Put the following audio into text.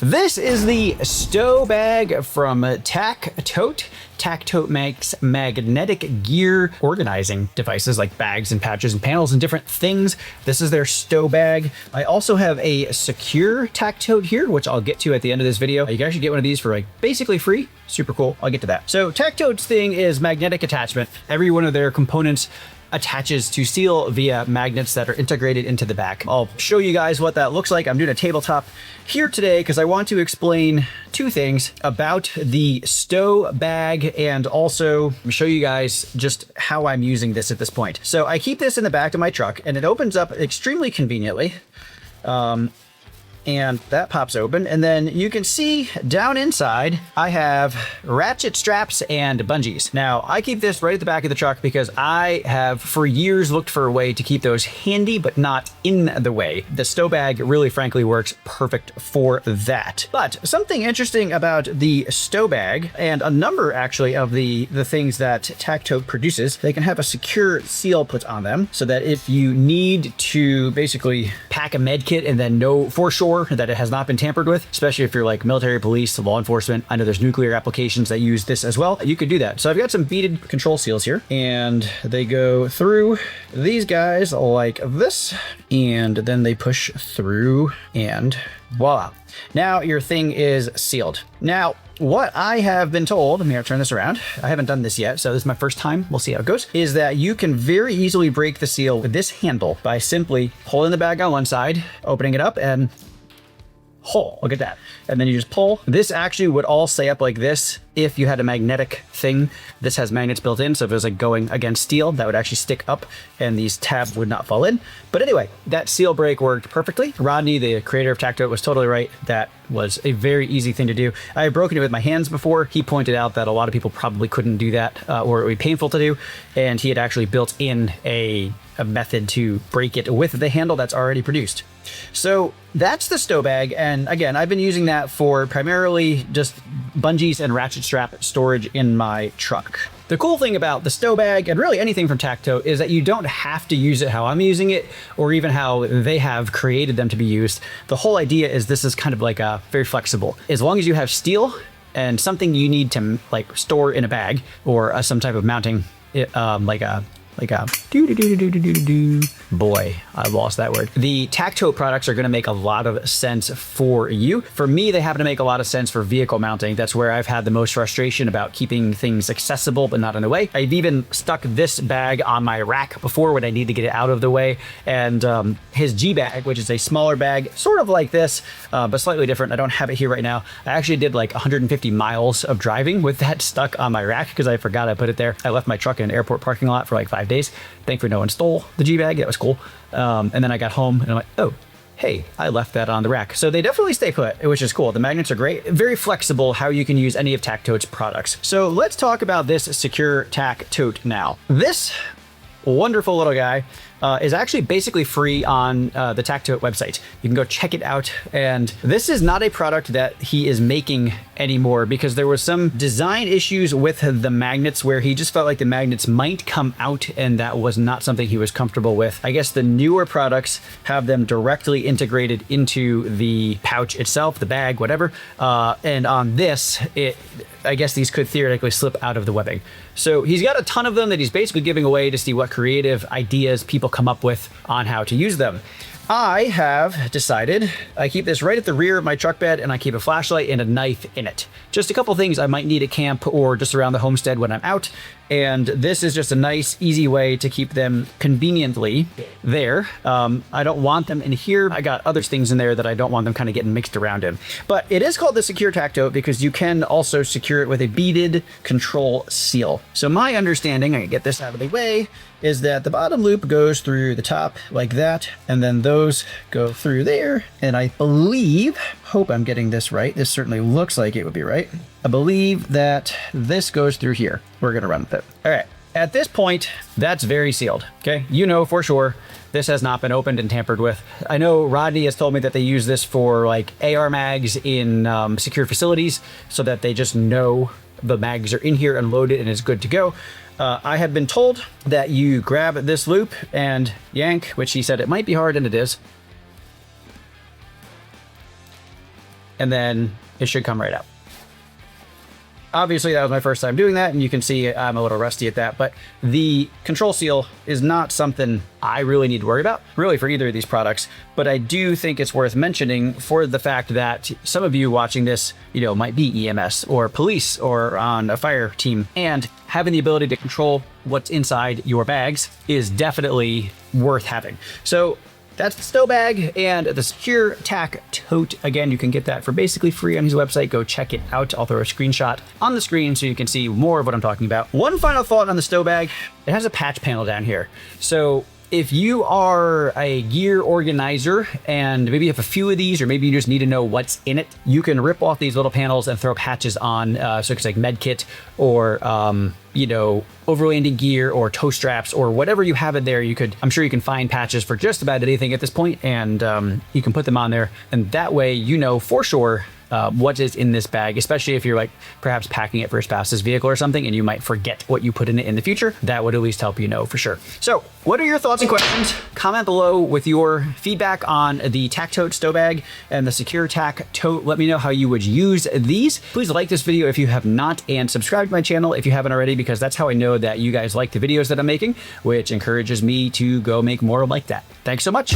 This is the STO Bag from Tac-Tote. Tac-Tote makes magnetic gear organizing devices like bags and pouches and panels and different things. This is their STO Bag. I also have a Secure Tac-Tote here, which I'll get to at the end of this video. You guys should get one of these for like basically free. Super cool. I'll get to that. So Tac-Tote's thing is magnetic attachment. Every one of their components attaches to steel via magnets that are integrated into the back. I'll show you guys what that looks like. I'm doing a tabletop here today because I want to explain two things about the STO Bag and also show you guys just how I'm using this at this point. So I keep this in the back of my truck and it opens up extremely conveniently. And that pops open, and then you can see down inside I have ratchet straps and bungees. Now I keep this right at the back of the truck because I have for years looked for a way to keep those handy but not in the way. The STO Bag really frankly works perfect for that. But something interesting about the STO Bag, and a number actually of the things that Tac-Tote produces, they can have a secure seal put on them so that if you need to basically pack a med kit and then know for sure that it has not been tampered with, especially if you're like military, police, law enforcement. I know there's nuclear applications that use this as well. You could do that. So I've got some beaded control seals here and they go through these guys like this, and then they push through and voila. Now your thing is sealed. Now, what I have been told, let me turn this around. I haven't done this yet, so this is my first time. We'll see how it goes. Is that you can very easily break the seal with this handle by simply pulling the bag on one side, opening it up, and look at that. And then you just pull. This actually would all stay up like this if you had a magnetic thing. This has magnets built in, so if it was like going against steel, that would actually stick up and these tabs would not fall in. But anyway, that seal break worked perfectly. Rodney, the creator of Tac-Tote, was totally right. That was a very easy thing to do. I have broken it with my hands before. He pointed out that a lot of people probably couldn't do that or it would be painful to do. And he had actually built in a method to break it with the handle that's already produced. So that's the STO Bag. And again, I've been using that for primarily just bungees and ratchet strap storage in my truck. The cool thing about the STO Bag, and really anything from Tac-Tote, is that you don't have to use it how I'm using it or even how they have created them to be used. The whole idea is this is kind of like a very flexible. As long as you have steel and something you need to like store in a bag or some type of mounting, boy, I lost that word. The Tac-Tote products are going to make a lot of sense for you. For me, they happen to make a lot of sense for vehicle mounting. That's where I've had the most frustration about keeping things accessible but not in the way. I've even stuck this bag on my rack before when I need to get it out of the way. And his G bag, which is a smaller bag, sort of like this, but slightly different. I don't have it here right now. I actually did like 150 miles of driving with that stuck on my rack because I forgot I put it there. I left my truck in an airport parking lot for like 5 days. Thankfully, no one stole the G bag. That was cool. And then I got home and I'm like, oh, hey, I left that on the rack. So they definitely stay put, which is cool. The magnets are great. Very flexible how you can use any of Tac-Tote's products. So let's talk about this Secure Tac-Tote now. This wonderful little guy is actually basically free on the Tac-Tote website. You can go check it out. And this is not a product that he is making anymore because there was some design issues with the magnets where he just felt like the magnets might come out and that was not something he was comfortable with. I guess the newer products have them directly integrated into the pouch itself, the bag, whatever. And on this, I guess these could theoretically slip out of the webbing. So he's got a ton of them that he's basically giving away to see what creative ideas people come up with on how to use them. I have decided I keep this right at the rear of my truck bed and I keep a flashlight and a knife in it. Just a couple things I might need at camp or just around the homestead when I'm out. And this is just a nice, easy way to keep them conveniently there. I don't want them in here. I got other things in there that I don't want them kind of getting mixed around in. But it is called the Secure Tac-Tote because you can also secure it with a beaded control seal. So my understanding, I can get this out of the way, is that the bottom loop goes through the top like that, and then those go through there. And I believe, hope I'm getting this right. This certainly looks like it would be right. I believe that this goes through here. We're gonna run with it. All right, at this point, that's very sealed, okay? You know for sure this has not been opened and tampered with. I know Rodney has told me that they use this for like AR mags in secure facilities so that they just know the mags are in here and loaded and it's good to go. I have been told that you grab this loop and yank, which he said it might be hard and it is. and then it should come right out. Obviously, that was my first time doing that, and you can see I'm a little rusty at that, but the control seal is not something I really need to worry about, really, for either of these products. But I do think it's worth mentioning for the fact that some of you watching this, might be EMS or police or on a fire team, and having the ability to control what's inside your bags is definitely worth having. So that's the STO Bag and the Secure Tac-Tote. Again, you can get that for basically free on his website. Go check it out. I'll throw a screenshot on the screen so you can see more of what I'm talking about. One final thought on the STO Bag. It has a patch panel down here. So if you are a gear organizer and maybe you have a few of these, or maybe you just need to know what's in it, you can rip off these little panels and throw patches on. So it's like med kit or, overlanding gear or toe straps or whatever you have in there. I'm sure you can find patches for just about anything at this point, and you can put them on there. And that way, for sure what is in this bag, especially if you're like perhaps packing it for a spouse's vehicle or something and you might forget what you put in it in the future. That would at least help for sure. So what are your thoughts and questions? Comment below with your feedback on the Tac-Tote STO Bag and the Secure Tac-Tote. Let me know how you would use these. Please like this video if you have not, and subscribe to my channel if you haven't already, because that's how I know that you guys like the videos that I'm making, which encourages me to go make more like that. Thanks so much.